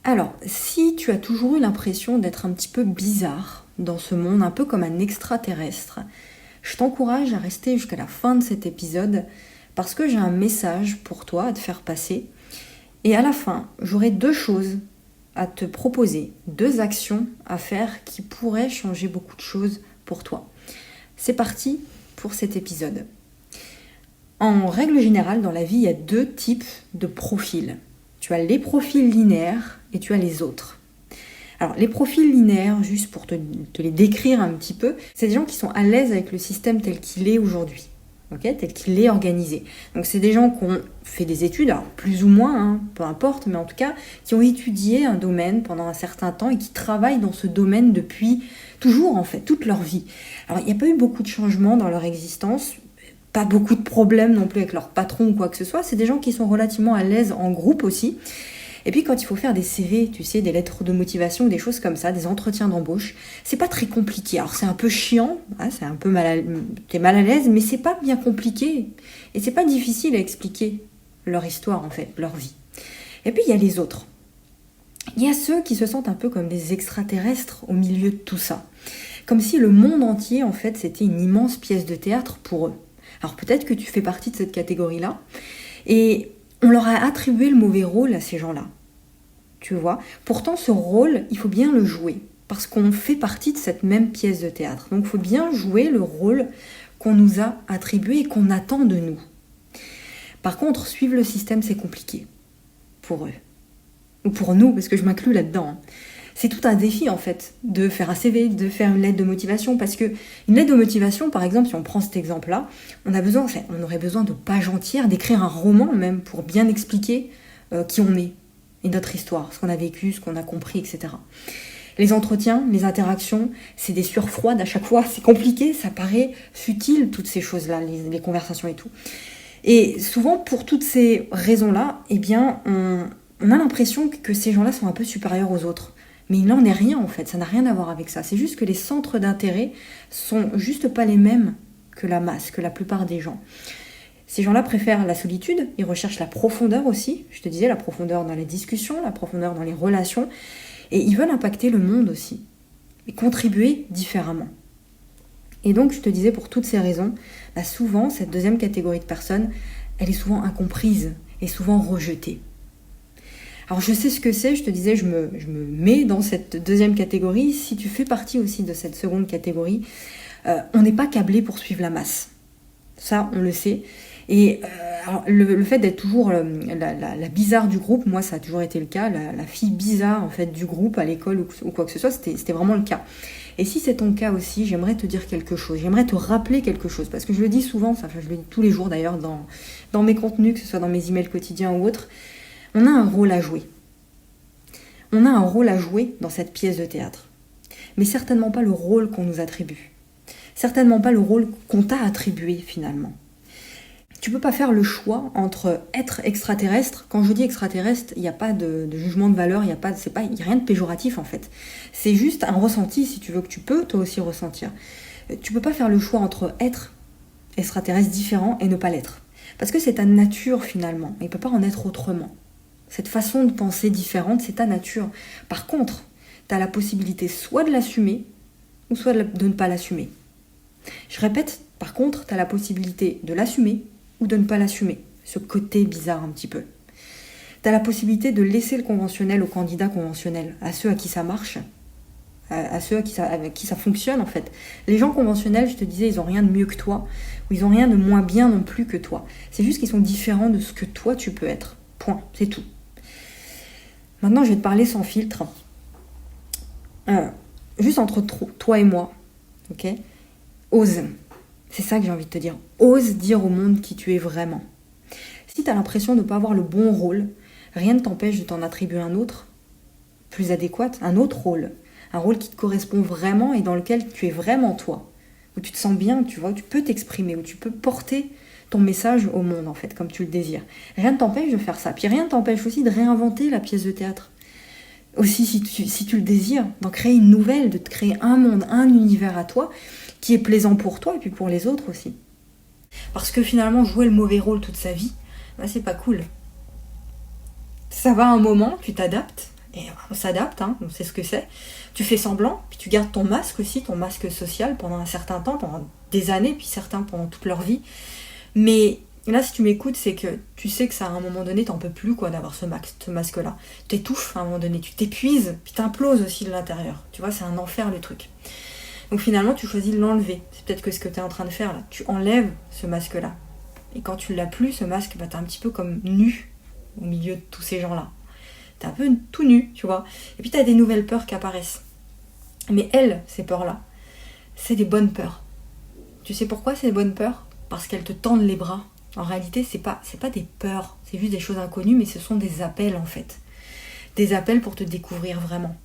Alors, si tu as toujours eu l'impression d'être un petit peu bizarre dans ce monde, un peu comme un extraterrestre, je t'encourage à rester jusqu'à la fin de cet épisode parce que j'ai un message pour toi à te faire passer. Et à la fin, j'aurai 2 choses à te proposer, 2 actions à faire qui pourraient changer beaucoup de choses pour toi. C'est parti pour cet épisode. En règle générale, dans la vie, il y a 2 types de profils. Tu as les profils linéaires et tu as les autres. Alors, les profils linéaires, juste pour te les décrire un petit peu, c'est des gens qui sont à l'aise avec le système tel qu'il est aujourd'hui, tel qu'il est organisé. Donc, c'est des gens qui ont fait des études, alors plus ou moins, peu importe, mais en tout cas, qui ont étudié un domaine pendant un certain temps et qui travaillent dans ce domaine depuis toujours, en fait, toute leur vie. Alors, il n'y a pas eu beaucoup de changements dans leur existence, pas beaucoup de problèmes non plus avec leur patron ou quoi que ce soit. C'est des gens qui sont relativement à l'aise en groupe aussi. Et puis quand il faut faire des CV, tu sais, des lettres de motivation, des choses comme ça, des entretiens d'embauche, c'est pas très compliqué. Alors c'est un peu chiant, c'est un peu t'es mal à l'aise, mais c'est pas bien compliqué. Et c'est pas difficile à expliquer leur histoire en fait, leur vie. Et puis il y a les autres. Il y a ceux qui se sentent un peu comme des extraterrestres au milieu de tout ça. Comme si le monde entier en fait c'était une immense pièce de théâtre pour eux. Alors peut-être que tu fais partie de cette catégorie-là, et on leur a attribué le mauvais rôle à ces gens-là. Tu vois ? Pourtant, ce rôle, il faut bien le jouer, parce qu'on fait partie de cette même pièce de théâtre. Donc il faut bien jouer le rôle qu'on nous a attribué et qu'on attend de nous. Par contre, suivre le système, c'est compliqué pour eux. Ou pour nous, parce que je m'inclus là-dedans. C'est tout un défi en fait, de faire un CV, de faire une lettre de motivation, parce que une lettre de motivation, par exemple, si on prend cet exemple-là, on aurait besoin de pages entières, d'écrire un roman même pour bien expliquer qui on est et notre histoire, ce qu'on a vécu, ce qu'on a compris, etc. Les entretiens, les interactions, c'est des sueurs froides à chaque fois, c'est compliqué, ça paraît futile, toutes ces choses-là, les conversations et tout. Et souvent, pour toutes ces raisons-là, eh bien, on a l'impression que ces gens-là sont un peu supérieurs aux autres. Mais il n'en est rien en fait, ça n'a rien à voir avec ça. C'est juste que les centres d'intérêt sont juste pas les mêmes que la masse, que la plupart des gens. Ces gens-là préfèrent la solitude, ils recherchent la profondeur aussi. Je te disais, la profondeur dans les discussions, la profondeur dans les relations. Et ils veulent impacter le monde aussi, et contribuer différemment. Et donc, je te disais, pour toutes ces raisons, souvent, cette deuxième catégorie de personnes, elle est souvent incomprise et souvent rejetée. Alors je sais ce que c'est, je te disais, je me mets dans cette deuxième catégorie. Si tu fais partie aussi de cette seconde catégorie, on n'est pas câblé pour suivre la masse. Ça, on le sait. Et alors, le fait d'être toujours la bizarre du groupe, moi ça a toujours été le cas, la fille bizarre en fait du groupe à l'école ou quoi que ce soit, c'était vraiment le cas. Et si c'est ton cas aussi, j'aimerais te dire quelque chose, j'aimerais te rappeler quelque chose, parce que je le dis souvent, je le dis tous les jours d'ailleurs dans mes contenus, que ce soit dans mes emails quotidiens ou autres. On a un rôle à jouer. On a un rôle à jouer dans cette pièce de théâtre. Mais certainement pas le rôle qu'on nous attribue. Certainement pas le rôle qu'on t'a attribué finalement. Tu peux pas faire le choix entre être extraterrestre. Quand je dis extraterrestre, il n'y a pas de jugement de valeur, il n'y a rien de péjoratif en fait. C'est juste un ressenti, si tu veux, que tu peux toi aussi ressentir. Tu peux pas faire le choix entre être extraterrestre différent et ne pas l'être. Parce que c'est ta nature finalement, il ne peut pas en être autrement. Cette façon de penser différente, c'est ta nature. Par contre, tu as la possibilité soit de l'assumer, ou soit de ne pas l'assumer. Je répète, par contre, tu as la possibilité de l'assumer, ou de ne pas l'assumer. Ce côté bizarre un petit peu. Tu as la possibilité de laisser le conventionnel aux candidats conventionnels, à ceux à qui ça marche, à ceux avec qui ça fonctionne en fait. Les gens conventionnels, je te disais, ils n'ont rien de mieux que toi, ou ils n'ont rien de moins bien non plus que toi. C'est juste qu'ils sont différents de ce que toi tu peux être. Point, c'est tout. Maintenant, je vais te parler sans filtre. Juste entre toi et moi, ok ? Ose. C'est ça que j'ai envie de te dire. Ose dire au monde qui tu es vraiment. Si tu as l'impression de ne pas avoir le bon rôle, rien ne t'empêche de t'en attribuer un autre, plus adéquat, un autre rôle. Un rôle qui te correspond vraiment et dans lequel tu es vraiment toi. Où tu te sens bien, tu vois, où tu peux t'exprimer, où tu peux porter ton message au monde, en fait, comme tu le désires. Rien ne t'empêche de faire ça. Puis rien ne t'empêche aussi de réinventer la pièce de théâtre. Aussi, si tu le désires, d'en créer une nouvelle, de te créer un monde, un univers à toi, qui est plaisant pour toi et puis pour les autres aussi. Parce que finalement, jouer le mauvais rôle toute sa vie, c'est pas cool. Ça va un moment, tu t'adaptes, Et on s'adapte, hein, on sait ce que c'est. Tu fais semblant, puis tu gardes ton masque aussi, ton masque social pendant un certain temps, pendant des années, puis certains pendant toute leur vie. Mais là, si tu m'écoutes, c'est que tu sais que ça, à un moment donné, t'en peux plus quoi d'avoir ce masque-là. Tu t'étouffes à un moment donné, tu t'épuises, puis t'imploses aussi de l'intérieur. Tu vois, c'est un enfer le truc. Donc finalement, tu choisis de l'enlever. C'est peut-être que ce que tu es en train de faire là. Tu enlèves ce masque-là. Et quand tu l'as plus, ce masque, bah, t'es un petit peu comme nu au milieu de tous ces gens-là. T'es un peu tout nu, tu vois. Et puis t'as des nouvelles peurs qui apparaissent. Mais elles, ces peurs-là, c'est des bonnes peurs. Tu sais pourquoi c'est des bonnes peurs ? Parce qu'elles te tendent les bras. En réalité, c'est pas des peurs, c'est juste des choses inconnues, mais ce sont des appels en fait. Des appels pour te découvrir vraiment.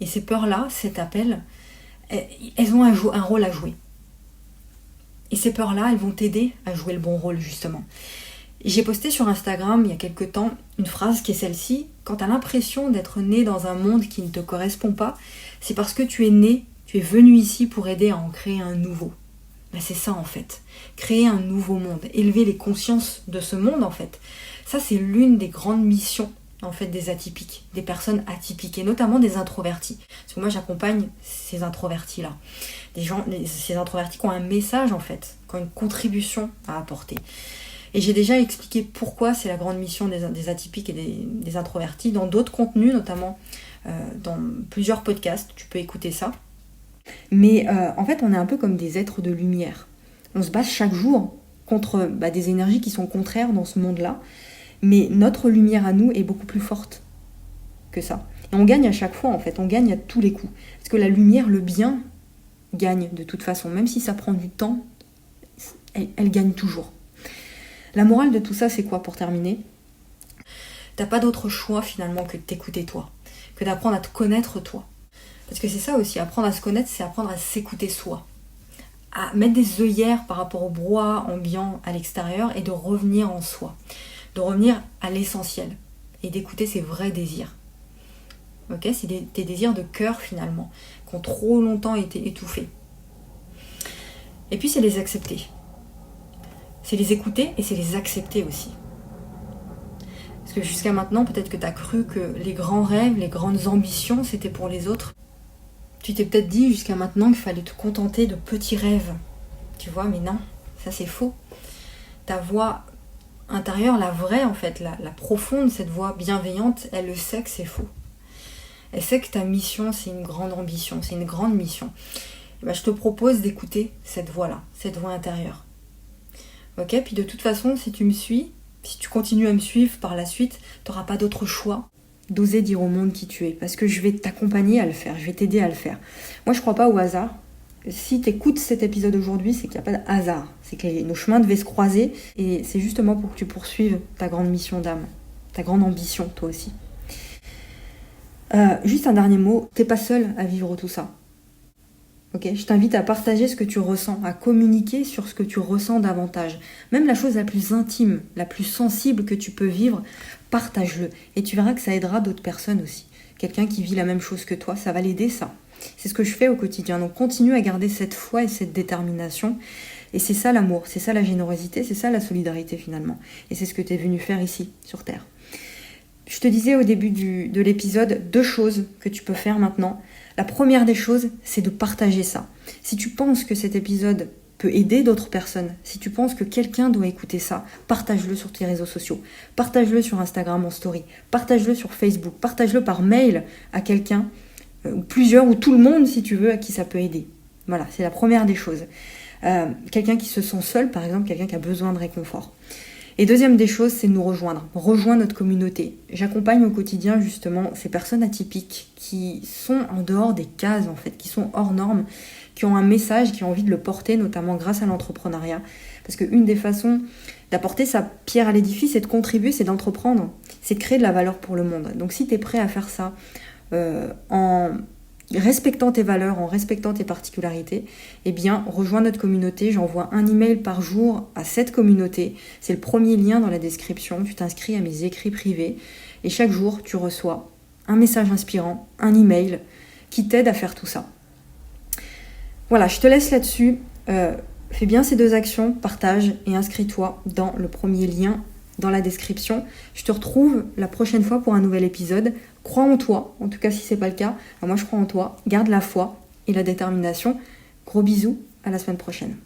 Et ces peurs-là, cet appel, elles ont un rôle à jouer. Et ces peurs-là, elles vont t'aider à jouer le bon rôle, justement. J'ai posté sur Instagram, il y a quelque temps, une phrase qui est celle-ci. Quand tu as l'impression d'être né dans un monde qui ne te correspond pas, c'est parce que tu es né, tu es venu ici pour aider à en créer un nouveau. Ben c'est ça, en fait. Créer un nouveau monde. Élever les consciences de ce monde, en fait. Ça, c'est l'une des grandes missions en fait des atypiques, des personnes atypiques et notamment des introvertis. Parce que moi j'accompagne ces introvertis-là. Ces introvertis qui ont un message en fait, qui ont une contribution à apporter. Et j'ai déjà expliqué pourquoi c'est la grande mission des atypiques et des introvertis dans d'autres contenus, notamment dans plusieurs podcasts, tu peux écouter ça. Mais en fait on est un peu comme des êtres de lumière. On se bat chaque jour contre des énergies qui sont contraires dans ce monde-là. Mais notre lumière à nous est beaucoup plus forte que ça. Et on gagne à chaque fois, en fait. On gagne à tous les coups. Parce que la lumière, le bien, gagne de toute façon. Même si ça prend du temps, elle gagne toujours. La morale de tout ça, c'est quoi pour terminer ? T'as pas d'autre choix finalement que de t'écouter toi. Que d'apprendre à te connaître toi. Parce que c'est ça aussi, apprendre à se connaître, c'est apprendre à s'écouter soi. À mettre des œillères par rapport au brouhaha ambiant à l'extérieur et de revenir en soi. De revenir à l'essentiel et d'écouter ses vrais désirs. Ok, c'est des désirs de cœur finalement, qui ont trop longtemps été étouffés. Et puis c'est les accepter. C'est les écouter et c'est les accepter aussi. Parce que jusqu'à maintenant, peut-être que tu as cru que les grands rêves, les grandes ambitions, c'était pour les autres. Tu t'es peut-être dit jusqu'à maintenant qu'il fallait te contenter de petits rêves. Tu vois, mais non, ça c'est faux. Ta voix intérieure, la vraie en fait, la profonde, cette voix bienveillante, elle le sait que c'est faux. Elle sait que ta mission, c'est une grande ambition, c'est une grande mission. Et je te propose d'écouter cette voix-là, cette voix intérieure. Ok, puis de toute façon, si tu me suis, si tu continues à me suivre par la suite, tu n'auras pas d'autre choix d'oser dire au monde qui tu es, parce que je vais t'accompagner à le faire, je vais t'aider à le faire. Moi, je crois pas au hasard. Si tu écoutes cet épisode aujourd'hui, c'est qu'il n'y a pas de hasard. C'est que nos chemins devaient se croiser et c'est justement pour que tu poursuives ta grande mission d'âme, ta grande ambition, toi aussi. Juste un dernier mot, t'es pas seul à vivre tout ça. Ok, je t'invite à partager ce que tu ressens, à communiquer sur ce que tu ressens davantage. Même la chose la plus intime, la plus sensible que tu peux vivre, partage-le. Et tu verras que ça aidera d'autres personnes aussi. Quelqu'un qui vit la même chose que toi, ça va l'aider ça. C'est ce que je fais au quotidien. Donc continue à garder cette foi et cette détermination. Et c'est ça l'amour, c'est ça la générosité, c'est ça la solidarité finalement. Et c'est ce que tu es venu faire ici, sur Terre. Je te disais au début de l'épisode 2 choses que tu peux faire maintenant. La première des choses, c'est de partager ça. Si tu penses que cet épisode peut aider d'autres personnes, si tu penses que quelqu'un doit écouter ça, partage-le sur tes réseaux sociaux. Partage-le sur Instagram en story. Partage-le sur Facebook. Partage-le par mail à quelqu'un, ou plusieurs, ou tout le monde si tu veux, à qui ça peut aider. Voilà, c'est la première des choses. Quelqu'un qui se sent seul, par exemple, quelqu'un qui a besoin de réconfort. Et deuxième des choses, c'est de nous rejoindre notre communauté. J'accompagne au quotidien justement ces personnes atypiques qui sont en dehors des cases en fait, qui sont hors normes, qui ont un message, qui ont envie de le porter, notamment grâce à l'entrepreneuriat. Parce qu'une des façons d'apporter sa pierre à l'édifice et de contribuer, c'est d'entreprendre, c'est de créer de la valeur pour le monde. Donc si tu es prêt à faire ça en respectant tes valeurs, en respectant tes particularités, eh bien, rejoins notre communauté. J'envoie un email par jour à cette communauté. C'est le premier lien dans la description. Tu t'inscris à mes écrits privés et chaque jour, tu reçois un message inspirant, un email qui t'aide à faire tout ça. Voilà, je te laisse là-dessus. Fais bien ces 2 actions, partage et inscris-toi dans le premier lien dans la description. Je te retrouve la prochaine fois pour un nouvel épisode. Crois en toi, en tout cas si c'est pas le cas. Alors moi je crois en toi. Garde la foi et la détermination. Gros bisous, à la semaine prochaine.